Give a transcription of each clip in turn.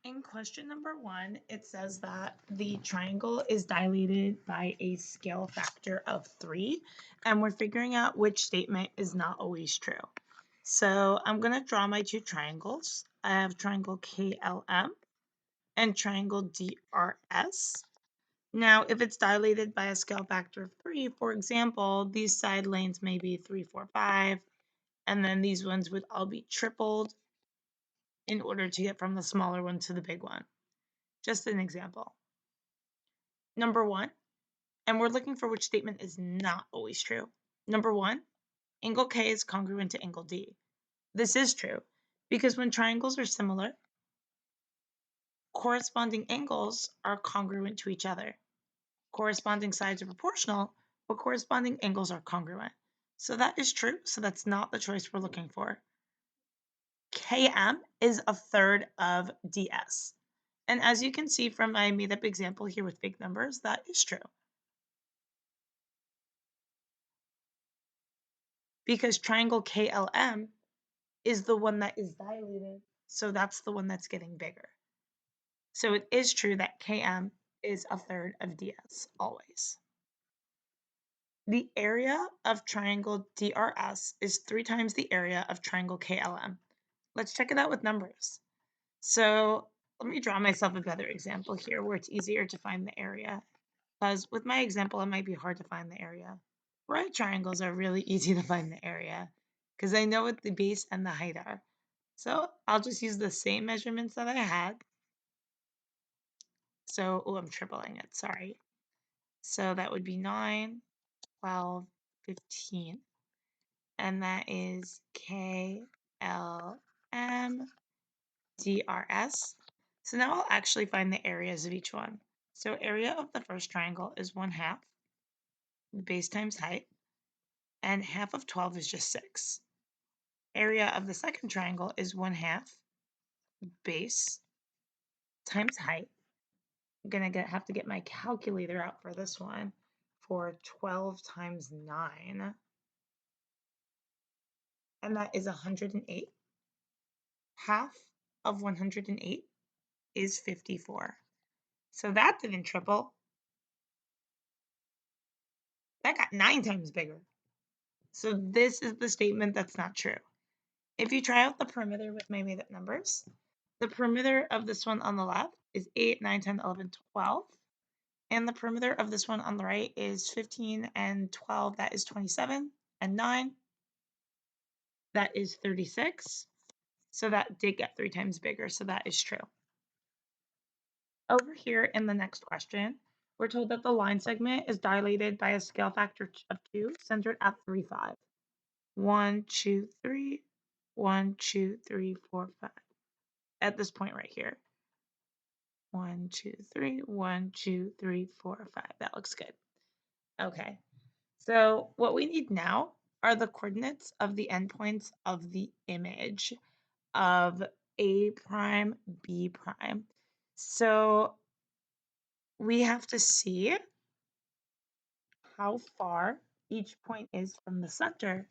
In question number 1, it says that the triangle is dilated by a scale factor of 3, and we're figuring out which statement is not always true. So I'm going to draw my two triangles. I have triangle KLM and triangle DRS. Now, if it's dilated by a scale factor of 3, for example, these side lanes may be 3, 4, 5, and then these ones would all be tripled in order to get from the smaller one to the big one. Just an example. Number 1, and we're looking for which statement is not always true. Number 1, angle K is congruent to angle D. This is true because when triangles are similar, corresponding angles are congruent to each other. Corresponding sides are proportional, but corresponding angles are congruent. So that is true, so that's not the choice we're looking for. KM is a third of DS. And as you can see from my made-up example here with big numbers, that is true. Because triangle KLM is the one that is dilated, so that's the one that's getting bigger. So it is true that KM is a third of DS always. The area of triangle DRS is 3 times the area of triangle KLM. Let's check it out with numbers. So let me draw myself a better example here where it's easier to find the area, because with my example, it might be hard to find the area. Right triangles are really easy to find the area because I know what the base and the height are. So I'll just use the same measurements that I had. So, oh, I'm tripling it, sorry. So that would be 9, 12, 15. And that is K, L, M, D, R, S. So now I'll actually find the areas of each one. So area of the first triangle is 1/2, base times height, and half of 12 is just 6. Area of the second triangle is 1/2, base times height. I'm gonna have to get my calculator out for this one for 12 times 9. And that is 108. Half of 108 is 54. So that didn't triple. That got 9 times bigger. So this is the statement that's not true. If you try out the perimeter with my made up numbers, the perimeter of this one on the left is 8, 9, 10, 11, 12. And the perimeter of this one on the right is 15 and 12, that is 27, and 9, that is 36. So that did get 3 times bigger, so that is true. Over here in the next question, we're told that the line segment is dilated by a scale factor of 2 centered at 3, 5. 1, 2, 3, 1, 2, 3, 4, 5. At this point right here. 1, 2, 3, 1, 2, 3, 4, 5. That looks good. Okay. So what we need now are the coordinates of the endpoints of the image of A prime, B prime. So we have to see how far each point is from the center,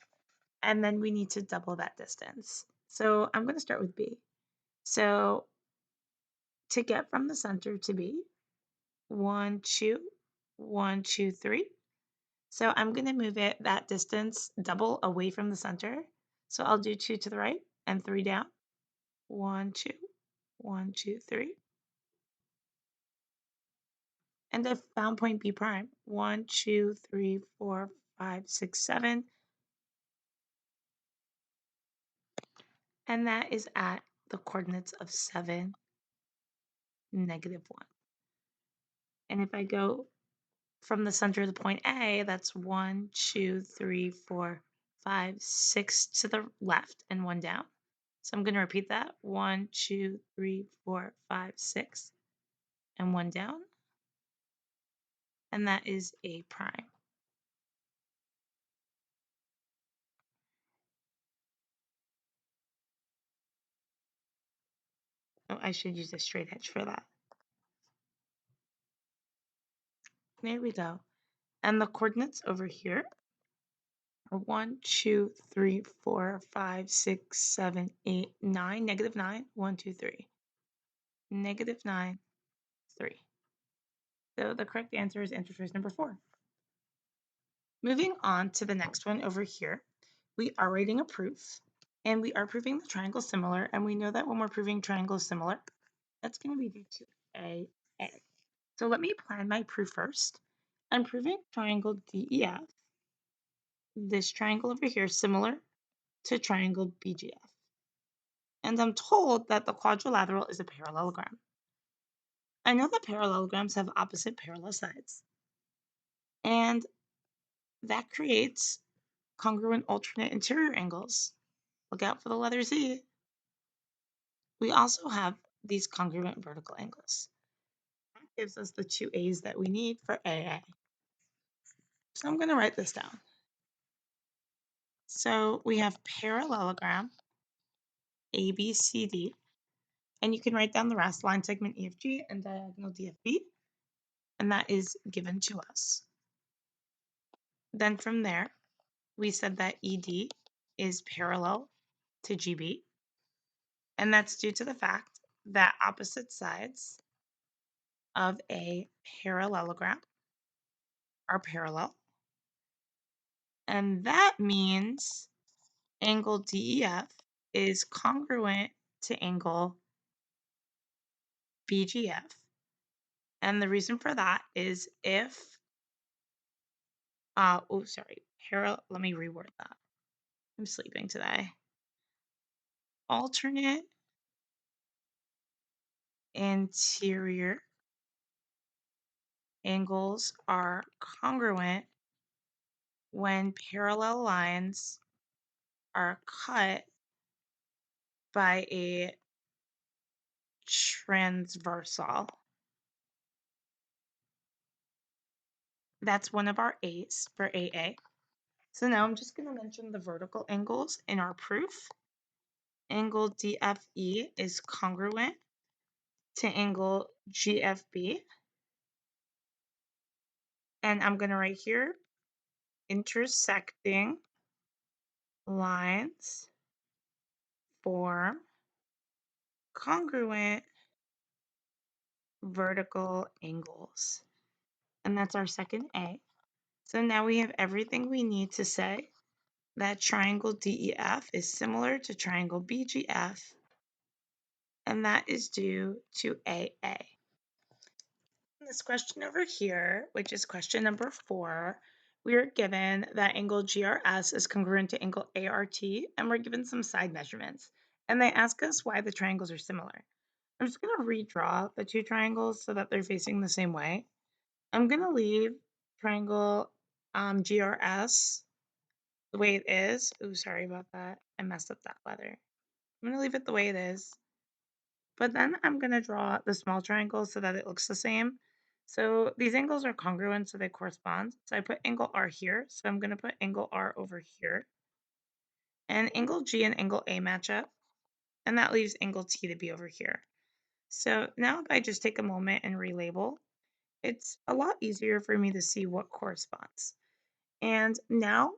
and then we need to double that distance. So I'm going to start with B. So to get from the center to B, 1, 2, 1, 2, 3. So I'm going to move it that distance double away from the center. So I'll do 2 to the right and 3 down. 1, 2, 1, 2, 3. And I've found point B prime. 1, 2, 3, 4, 5, 6, 7. And that is at the coordinates of 7, negative 1. And if I go from the center of the point A, that's 1, 2, 3, 4, 5, 6 to the left and 1 down. So I'm going to repeat that. 1, 2, 3, 4, 5, 6, and 1 down. And that is A prime. Oh, I should use a straight edge for that. There we go. And the coordinates over here are 1, 2, 3, 4, 5, 6, 7, 8, 9, negative 9, 1, 2, 3. negative 9, 3. So the correct answer is answer choice number 4. Moving on to the next one over here, we are writing a proof, and we are proving the triangle similar, and we know that when we're proving triangles similar, that's going to be due to A. So let me plan my proof first. I'm proving triangle DEF, this triangle over here, similar to triangle BGF. And I'm told that the quadrilateral is a parallelogram. I know that parallelograms have opposite parallel sides, and that creates congruent alternate interior angles. Look out for the letter Z. We also have these congruent vertical angles. That gives us the two A's that we need for AA. So I'm going to write this down. So we have parallelogram ABCD, and you can write down the rest, line segment EFG and diagonal DFB, and that is given to us. Then from there, we said that ED is parallel to GB, and that's due to the fact that opposite sides of a parallelogram are parallel, and that means angle DEF is congruent to angle BGF. And the reason for that is if, let me reword that. I'm sleeping today. Alternate interior angles are congruent when parallel lines are cut by a transversal. That's one of our A's for AA. So now I'm just going to mention the vertical angles in our proof. Angle DFE is congruent to angle GFB. And I'm going to write here, intersecting lines form congruent vertical angles. And that's our second A. So now we have everything we need to say that triangle DEF is similar to triangle BGF, and that is due to AA. This question over here, which is question number 4, we are given that angle GRS is congruent to angle ART, and we're given some side measurements. And they ask us why the triangles are similar. I'm just going to redraw the two triangles so that they're facing the same way. I'm going to leave triangle GRS the way it is. Oh, sorry about that. I messed up that letter. I'm going to leave it the way it is. But then I'm going to draw the small triangle so that it looks the same. So these angles are congruent, so they correspond. So I put angle R here. So I'm going to put angle R over here. And angle G and angle A match up. And that leaves angle T to be over here. So now if I just take a moment and relabel, it's a lot easier for me to see what corresponds. And now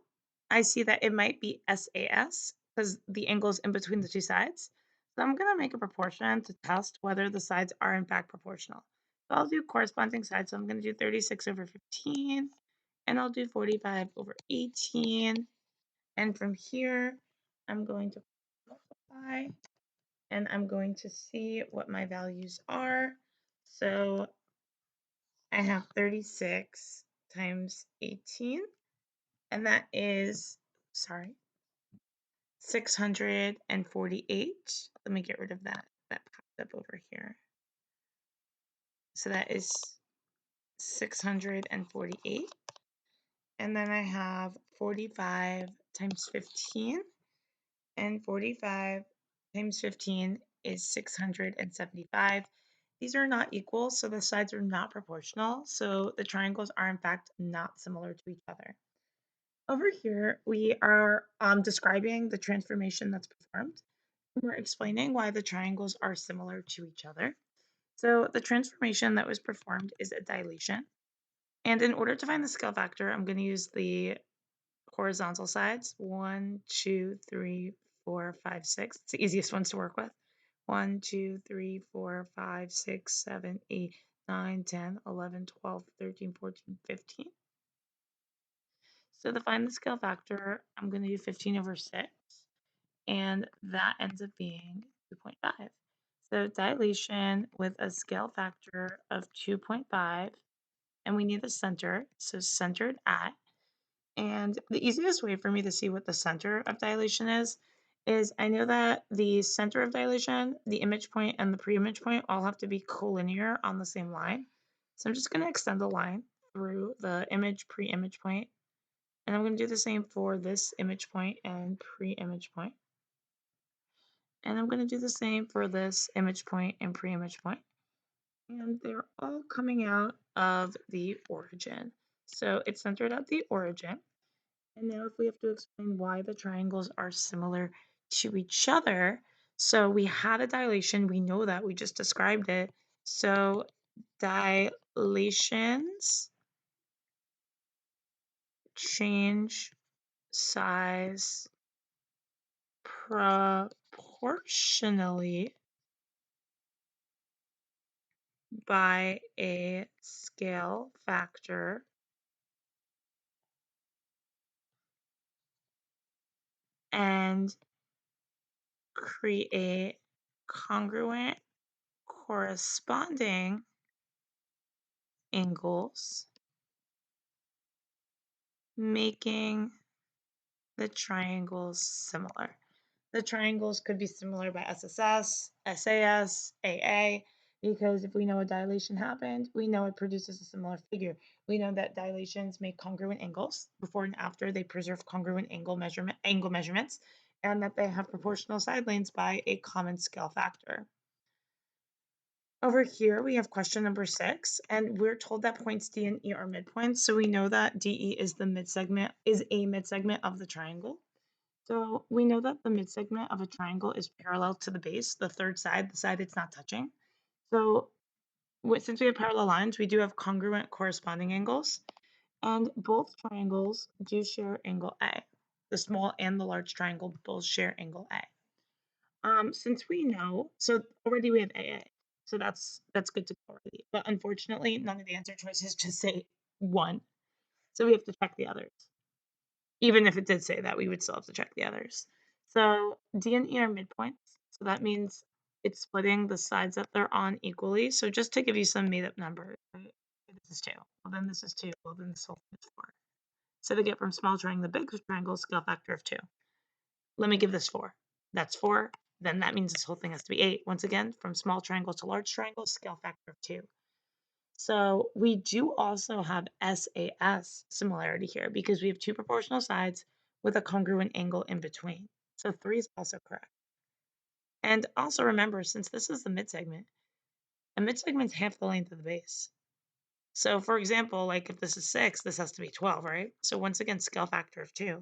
I see that it might be SAS because the angle is in between the two sides. So I'm going to make a proportion to test whether the sides are in fact proportional. So I'll do corresponding sides. So I'm going to do 36 over 15, and I'll do 45 over 18. And from here, I'm going to multiply, and I'm going to see what my values are. So I have 36 times 18, and that is, 648. Let me get rid of that. That popped up over here. So that is 648. And then I have 45 times 15. And 45 times 15 is 675. These are not equal, so the sides are not proportional. So the triangles are in fact not similar to each other. Over here, we are describing the transformation that's performed. We're explaining why the triangles are similar to each other. So the transformation that was performed is a dilation. And in order to find the scale factor, I'm going to use the horizontal sides. 1, 2, 3, 4, 5, 6. It's the easiest ones to work with. 1, 2, 3, 4, 5, 6, 7, 8, 9, 10, 11, 12, 13, 14, 15. So to find the scale factor, I'm going to do 15 over 6, and that ends up being 2.5. So dilation with a scale factor of 2.5, and we need the center, so centered at. And the easiest way for me to see what the center of dilation is I know that the center of dilation, the image point, and the pre-image point all have to be collinear on the same line. So I'm just going to extend the line through the image, pre-image point, and I'm going to do the same for this image point and pre-image point. And I'm going to do the same for this image point and pre-image point. And they're all coming out of the origin. So it's centered at the origin. And now if we have to explain why the triangles are similar to each other, so we had a dilation, we know that, we just described it. So dilations change size proportionally by a scale factor and create congruent corresponding angles, making the triangles similar. The triangles could be similar by SSS, SAS, AA, because if we know a dilation happened, we know it produces a similar figure. We know that dilations make congruent angles. Before and after, they preserve congruent angle measurements, and that they have proportional side lanes by a common scale factor. Over here, we have question number 6, and we're told that points D and E are midpoints, so we know that DE is a midsegment of the triangle. So we know that the midsegment of a triangle is parallel to the base, the third side, the side it's not touching. So since we have parallel lines, we do have congruent corresponding angles, and both triangles do share angle A. The small and the large triangle both share angle A. Since we know, so already we have AA, so that's good to go already. But unfortunately, none of the answer choices just say 1, so we have to check the others. Even if it did say that, we would still have to check the others. So D and E are midpoints, so that means it's splitting the sides that they're on equally. So just to give you some made-up numbers, right? This is 2. Well, then this is 2. Well, then this whole thing is 4. So to get from small triangle to big triangle, scale factor of 2. Let me give this 4. That's 4. Then that means this whole thing has to be 8. Once again, from small triangle to large triangle, scale factor of 2. So we do also have SAS similarity here because we have 2 proportional sides with a congruent angle in between. So 3 is also correct. And also remember, since this is the midsegment, a midsegment is half the length of the base. So for example, like if this is 6, this has to be 12, right? So once again, scale factor of 2.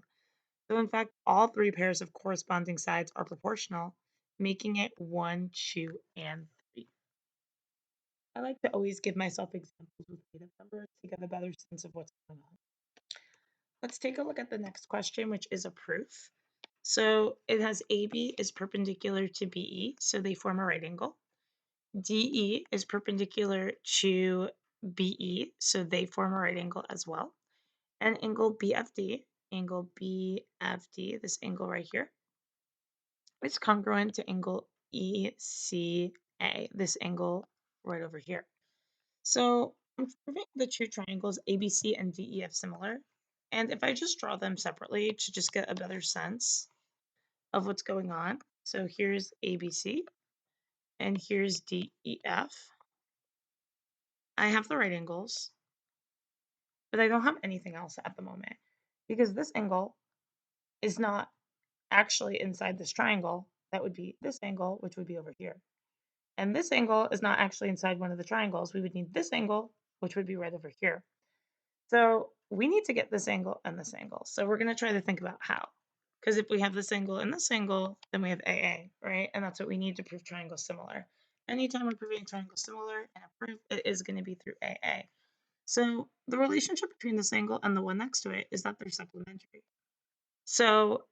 So in fact, all 3 pairs of corresponding sides are proportional, making it 1, 2, and 3. I like to always give myself examples with data numbers to get a better sense of what's going on. Let's take a look at the next question, which is a proof. So it has AB is perpendicular to BE, so they form a right angle. DE is perpendicular to BE, so they form a right angle as well. And angle BFD, this angle right here, is congruent to angle ECA, this angle right over here. So I'm proving the two triangles ABC and DEF similar. And if I just draw them separately to just get a better sense of what's going on. So here's ABC and here's DEF. I have the right angles, but I don't have anything else at the moment because this angle is not actually inside this triangle. That would be this angle, which would be over here. And this angle is not actually inside one of the triangles. We would need this angle, which would be right over here. So we need to get this angle and this angle. So we're going to try to think about how. Because if we have this angle and this angle, then we have AA, right? And that's what we need to prove triangle similar. Anytime we're proving triangle similar in a proof, it is going to be through AA. So the relationship between this angle and the one next to it is that they're supplementary. So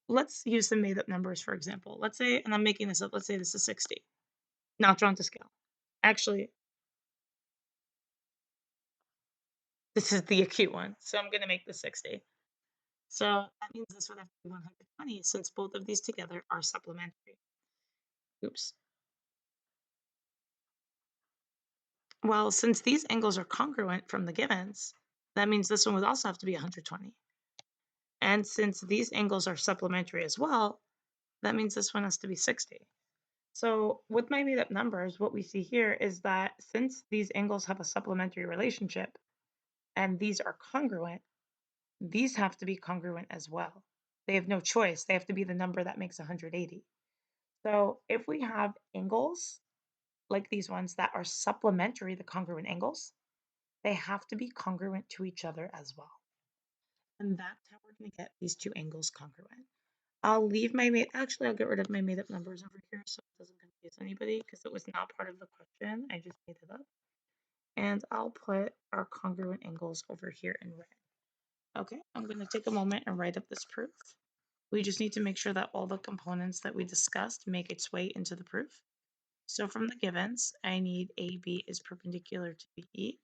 let's use some made up numbers, for example. Let's say, and I'm making this up, let's say this is 60, not drawn to scale. Actually, this is the acute one, so I'm going to make this 60. So that means this would have to be 120 since both of these together are supplementary. Oops. Well, since these angles are congruent from the givens, that means this one would also have to be 120. And since these angles are supplementary as well, that means this one has to be 60. So with my made up numbers, what we see here is that since these angles have a supplementary relationship and these are congruent, these have to be congruent as well. They have no choice. They have to be the number that makes 180. So if we have angles like these ones that are supplementary, the congruent angles, they have to be congruent to each other as well. And that's how we're going to get these two angles congruent. I'll leave my actually, I'll get rid of my made up numbers over here so it doesn't confuse anybody because it was not part of the question. I just made it up. And I'll put our congruent angles over here in red. Okay, I'm going to take a moment and write up this proof. We just need to make sure that all the components that we discussed make its way into the proof. So from the givens, I need AB is perpendicular to BE.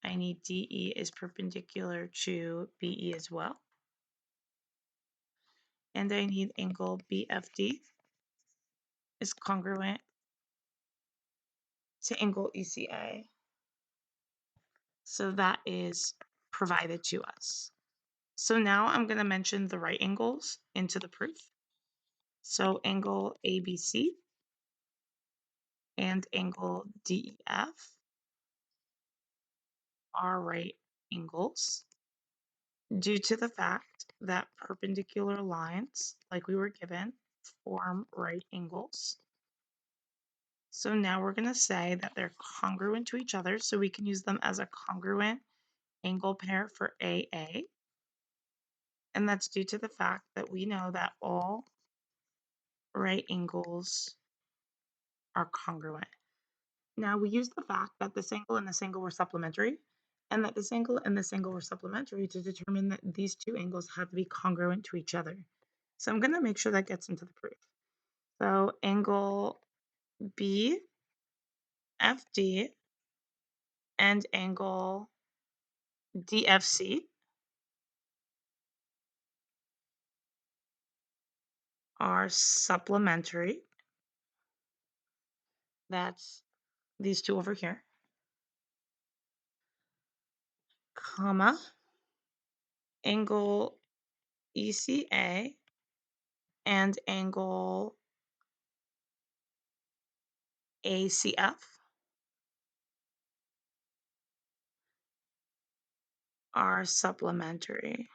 I need DE is perpendicular to BE as well. And I need angle BFD is congruent to angle ECA. So that is provided to us. So now I'm going to mention the right angles into the proof. So angle ABC and angle DEF are right angles due to the fact that perpendicular lines, like we were given, form right angles. So now we're going to say that they're congruent to each other, so we can use them as a congruent angle pair for AA. And that's due to the fact that we know that all right angles are congruent. Now we use the fact that this angle and this angle were supplementary, and that this angle and this angle were supplementary to determine that these two angles have to be congruent to each other. So I'm going to make sure that gets into the proof. So angle BFD and angle DFC are supplementary. That's these two over here, comma, angle ECA and angle ACF are supplementary.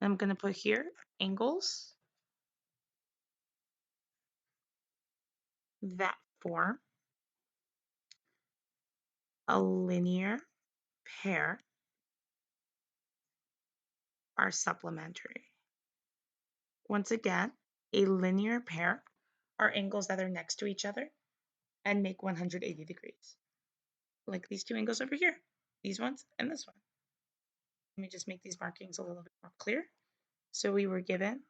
I'm going to put here angles that form a linear pair are supplementary. Once again, a linear pair are angles that are next to each other and make 180 degrees. Like these two angles over here, these ones and this one. Let me just make these markings a little bit more clear. So we were given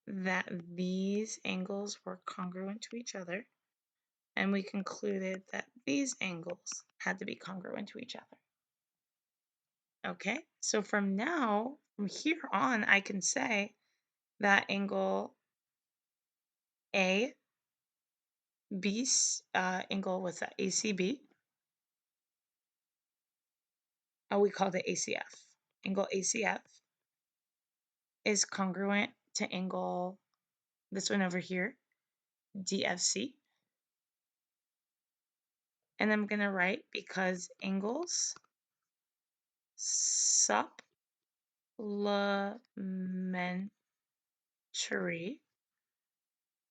that these angles were congruent to each other, and we concluded that these angles had to be congruent to each other. Okay, so from here on, I can say that angle A, B, angle was that ACB. Oh, we called it ACF. Angle ACF is congruent to angle, this one over here, DFC. And I'm going to write because angles supplementary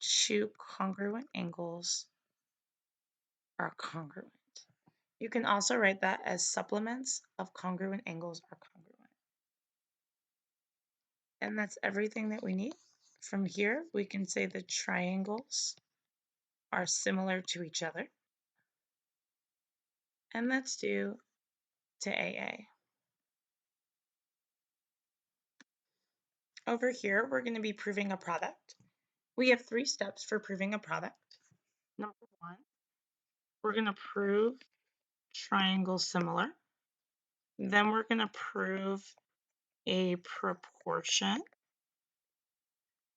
to congruent angles are congruent. You can also write that as supplements of congruent angles are congruent. And that's everything that we need. From here, we can say the triangles are similar to each other. And that's due to AA. over here, we're going to be proving a product. We have 3 steps for proving a product. Number 1, we're going to prove triangle similar. Then we're going to prove a proportion.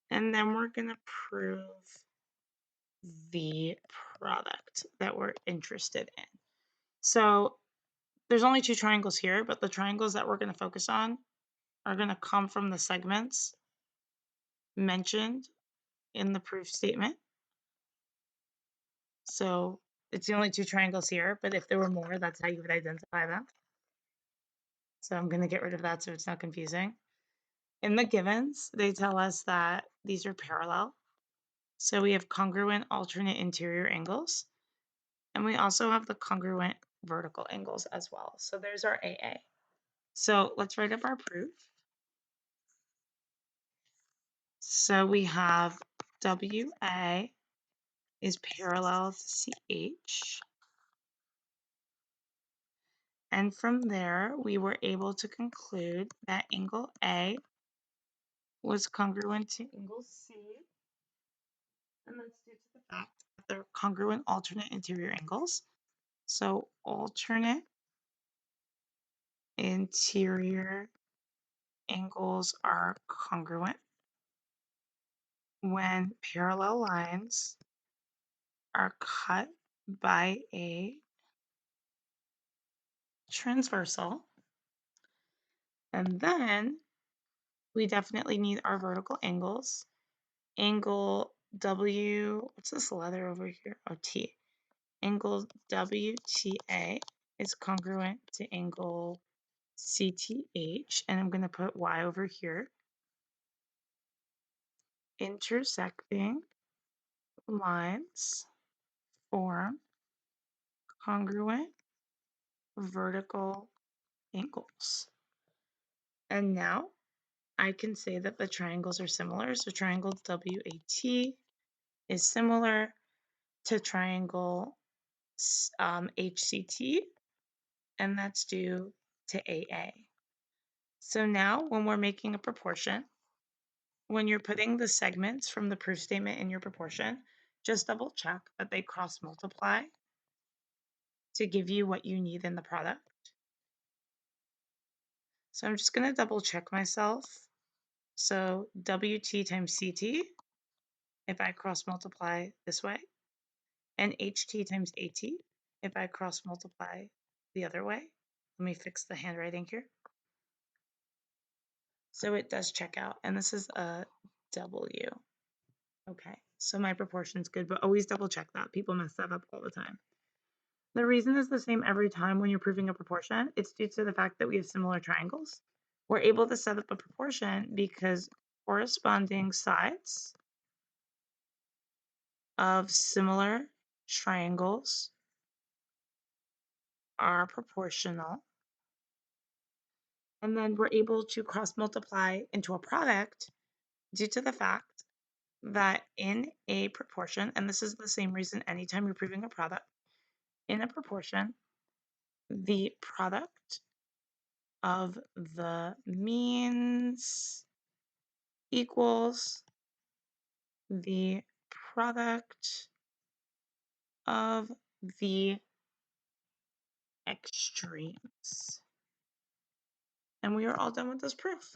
And then we're going to prove the product that we're interested in. So there's only 2 triangles here, but the triangles that we're going to focus on are going to come from the segments mentioned in the proof statement. So it's the only 2 triangles here, but if there were more, that's how you would identify them. So I'm going to get rid of that so it's not confusing. In the givens, they tell us that these are parallel. So we have congruent alternate interior angles. And we also have the congruent vertical angles as well. So there's our AA. So let's write up our proof. So we have WA is parallel to CH. And from there, we were able to conclude that angle A was congruent to angle C. And that's due to the fact that they're congruent alternate interior angles. So alternate interior angles are congruent when parallel lines are cut by a transversal. And then we definitely need our vertical angles. Angle W, what's this letter over here? Oh, T. Angle WTA is congruent to angle CTH, and I'm going to put Y over here. Intersecting lines form congruent vertical angles. And now I can say that the triangles are similar. So triangle WAT is similar to triangle HCT, and that's due to AA. So now when we're making a proportion, when you're putting the segments from the proof statement in your proportion, just double check that they cross multiply to give you what you need in the product. So I'm just going to double check myself. So WT times CT, if I cross multiply this way, and HT times AT, if I cross multiply the other way. Let me fix the handwriting here. So it does check out, and this is a W. Okay, so my proportion is good, but always double check that. People mess that up all the time. The reason is the same every time when you're proving a proportion. It's due to the fact that we have similar triangles. We're able to set up a proportion because corresponding sides of similar triangles are proportional. And then we're able to cross multiply into a product due to the fact that in a proportion, and this is the same reason anytime you're proving a product, in a proportion, the product of the means equals the product of the extremes. And we are all done with this proof.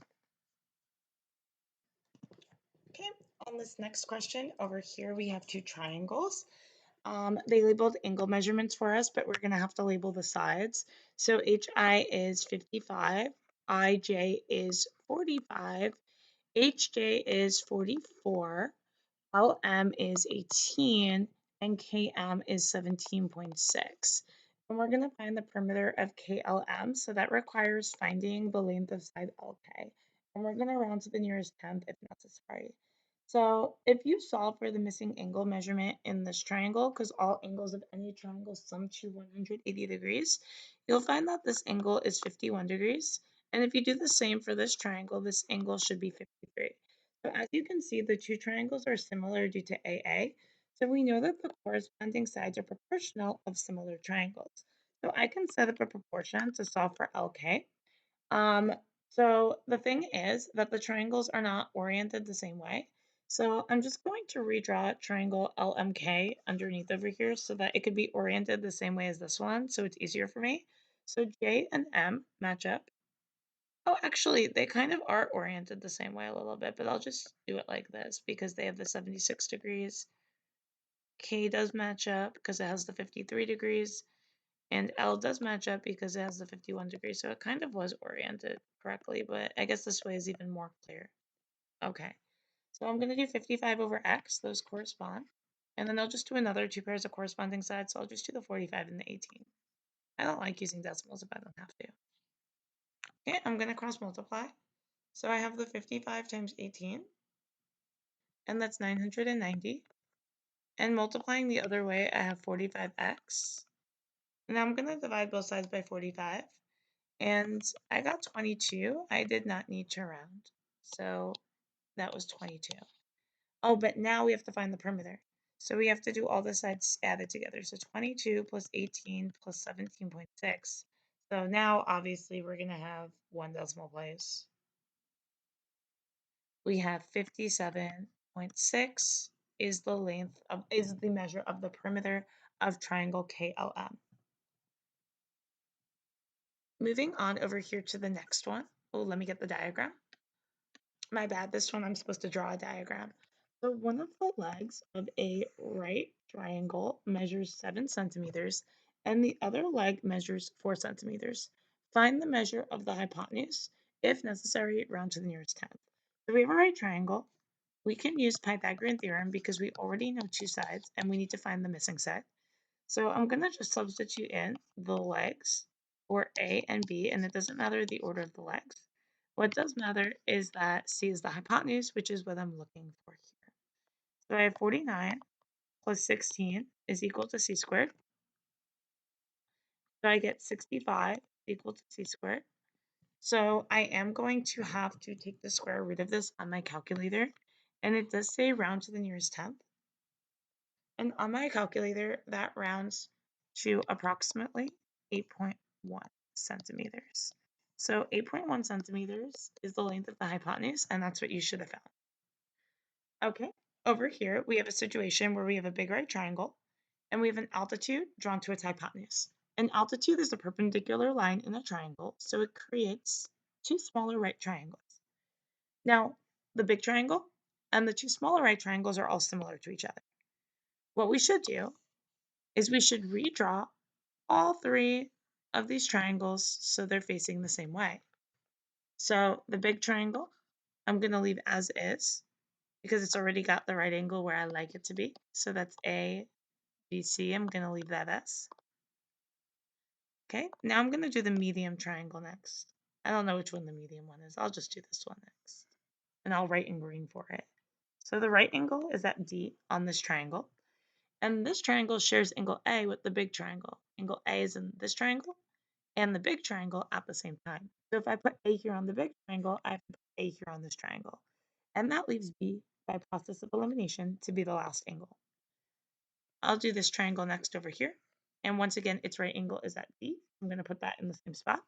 Okay, on this next question over here, we have 2 triangles. They labeled angle measurements for us, but we're going to have to label the sides. So HI is 55, IJ is 45, HJ is 44, LM is 18, and KM is 17.6. And we're going to find the perimeter of KLM, so that requires finding the length of side LK. And we're going to round to the nearest tenth if necessary. So if you solve for the missing angle measurement in this triangle, because all angles of any triangle sum to 180 degrees, you'll find that this angle is 51 degrees. And if you do the same for this triangle, this angle should be 53. So as you can see, the 2 triangles are similar due to AA. So we know that the corresponding sides are proportional of similar triangles. So I can set up a proportion to solve for LK. So the thing is that the triangles are not oriented the same way. So I'm just going to redraw triangle LMK underneath over here so that it could be oriented the same way as this one, so it's easier for me. So J and M match up. Oh, actually, they kind of are oriented the same way a little bit, but I'll just do it like this because they have the 76 degrees. K does match up because it has the 53 degrees. And L does match up because it has the 51 degrees. So it kind of was oriented correctly, but I guess this way is even more clear. Okay, so I'm going to do 55 over X. Those correspond. And then I'll just do another two pairs of corresponding sides. So I'll just do the 45 and the 18. I don't like using decimals if I don't have to. Okay, I'm going to cross multiply. So I have the 55 times 18, and that's 990. And multiplying the other way, I have 45x. Now I'm going to divide both sides by 45. And I got 22. I did not need to round. So that was 22. Oh, but now we have to find the perimeter. So we have to do all the sides added together. So 22 plus 18 plus 17.6. So now obviously we're going to have one decimal place. We have 57.6 is the measure of the perimeter of triangle KLM. Moving on over here to the next one. Oh, let me get the diagram. My bad, this one I'm supposed to draw a diagram. So one of the legs of a right triangle measures 7 centimeters and the other leg measures 4 centimeters. Find the measure of the hypotenuse. If necessary, round to the nearest tenth. So we have a right triangle. We can use Pythagorean theorem because we already know two sides and we need to find the missing side. So I'm going to just substitute in the legs for A and B, and it doesn't matter the order of the legs. What does matter is that C is the hypotenuse, which is what I'm looking for here. So I have 49 plus 16 is equal to C squared. So I get 65 equal to C squared. So I am going to have to take the square root of this on my calculator. And it does say round to the nearest tenth. And on my calculator, that rounds to approximately 8.1 centimeters. So 8.1 centimeters is the length of the hypotenuse, and that's what you should have found. Okay, over here, we have a situation where we have a big right triangle, and we have an altitude drawn to its hypotenuse. An altitude is a perpendicular line in a triangle, so it creates two smaller right triangles. Now, the big triangle and the two smaller right triangles are all similar to each other. What we should do is we should redraw all three of these triangles so they're facing the same way. So the big triangle, I'm going to leave as is because it's already got the right angle where I like it to be. So that's A, B, C. I'm going to leave that as. Okay, now I'm going to do the medium triangle next. I don't know which one the medium one is. I'll just do this one next. And I'll write in green for it. So the right angle is at D on this triangle. And this triangle shares angle A with the big triangle. Angle A is in this triangle and the big triangle at the same time. So if I put A here on the big triangle, I have to put A here on this triangle. And that leaves B, by process of elimination, to be the last angle. I'll do this triangle next over here. And once again, its right angle is at D. I'm going to put that in the same spot.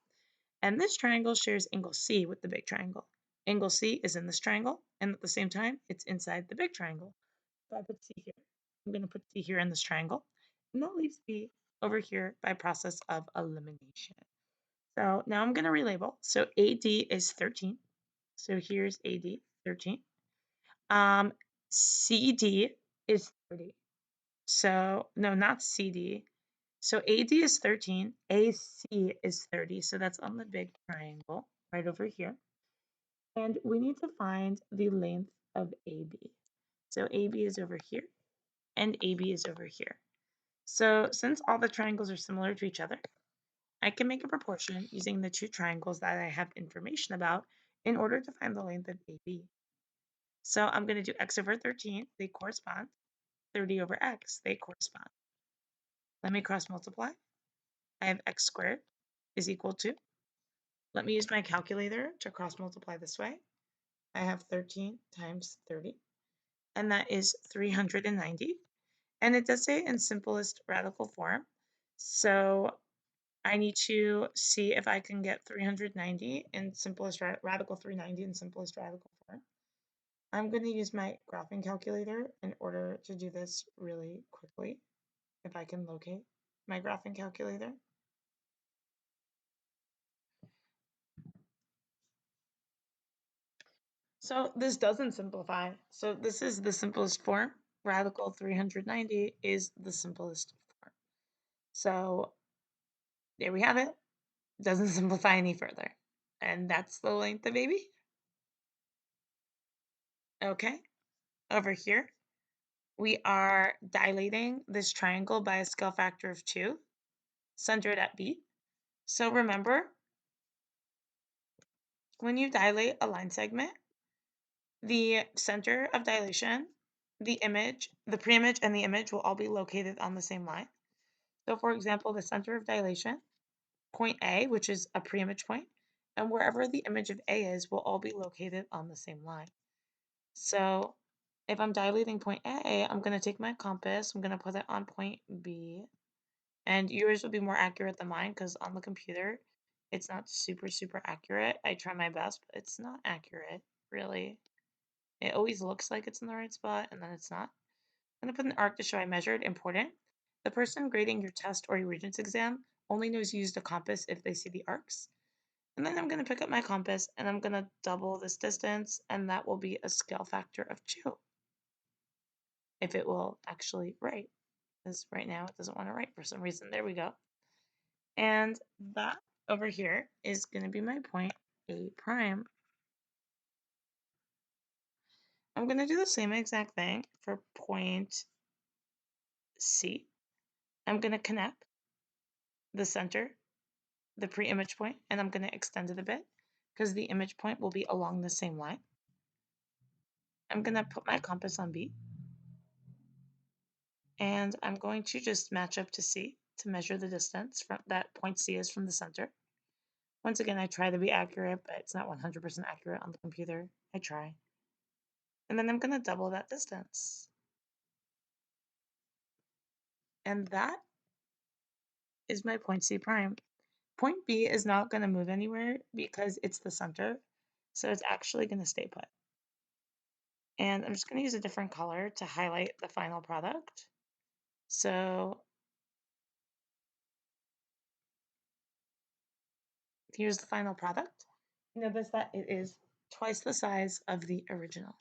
And this triangle shares angle C with the big triangle. Angle C is in this triangle, and at the same time, it's inside the big triangle. So I put C here. I'm going to put C here in this triangle. And that leaves B over here by process of elimination. So now I'm going to relabel. So AD is 13. So here's AD, 13. CD is 30. So, no, not CD. So AD is 13, AC is 30. So that's on the big triangle right over here. And we need to find the length of AB. So AB is over here and AB is over here. So since all the triangles are similar to each other, I can make a proportion using the two triangles that I have information about in order to find the length of AB. So I'm going to do x over 13, they correspond. 30 over x, they correspond. Let me cross multiply. I have x squared is equal to, let me use my calculator to cross multiply this way. I have 13 times 30, and that is 390. And it does say in simplest radical form. So I need to see if I can get 390 in simplest radical 390 in simplest radical form. I'm going to use my graphing calculator in order to do this really quickly, if I can locate my graphing calculator. So this doesn't simplify. So this is the simplest form. Radical 390 is the simplest form. So there we have it. Doesn't simplify any further. And that's the length of AB. Okay, over here, we are dilating this triangle by a scale factor of 2, centered at B. So remember, when you dilate a line segment, the center of dilation, the image, the preimage, and the image will all be located on the same line. So for example, the center of dilation, point A, which is a preimage point, and wherever the image of A is, will all be located on the same line. So if I'm dilating point A, I'm going to take my compass, I'm going to put it on point B, and yours will be more accurate than mine because on the computer, it's not super, super accurate. I try my best, but it's not accurate, really. It always looks like it's in the right spot, and then it's not. I'm going to put an arc to show I measured. Important. The person grading your test or your regents exam only knows you used a compass if they see the arcs. And then I'm going to pick up my compass, and I'm going to double this distance, and that will be a scale factor of 2. If it will actually write, because right now it doesn't want to write for some reason. There we go. And that over here is going to be my point A prime. I'm going to do the same exact thing for point C. I'm going to connect the center, the pre-image point, and I'm going to extend it a bit because the image point will be along the same line. I'm going to put my compass on B, and I'm going to just match up to C to measure the distance from that point C is from the center. Once again, I try to be accurate, but it's not 100% accurate on the computer. I try. And then I'm going to double that distance. And that is my point C prime. Point B is not going to move anywhere because it's the center. So it's actually going to stay put. And I'm just going to use a different color to highlight the final product. So here's the final product. Notice that it is twice the size of the original.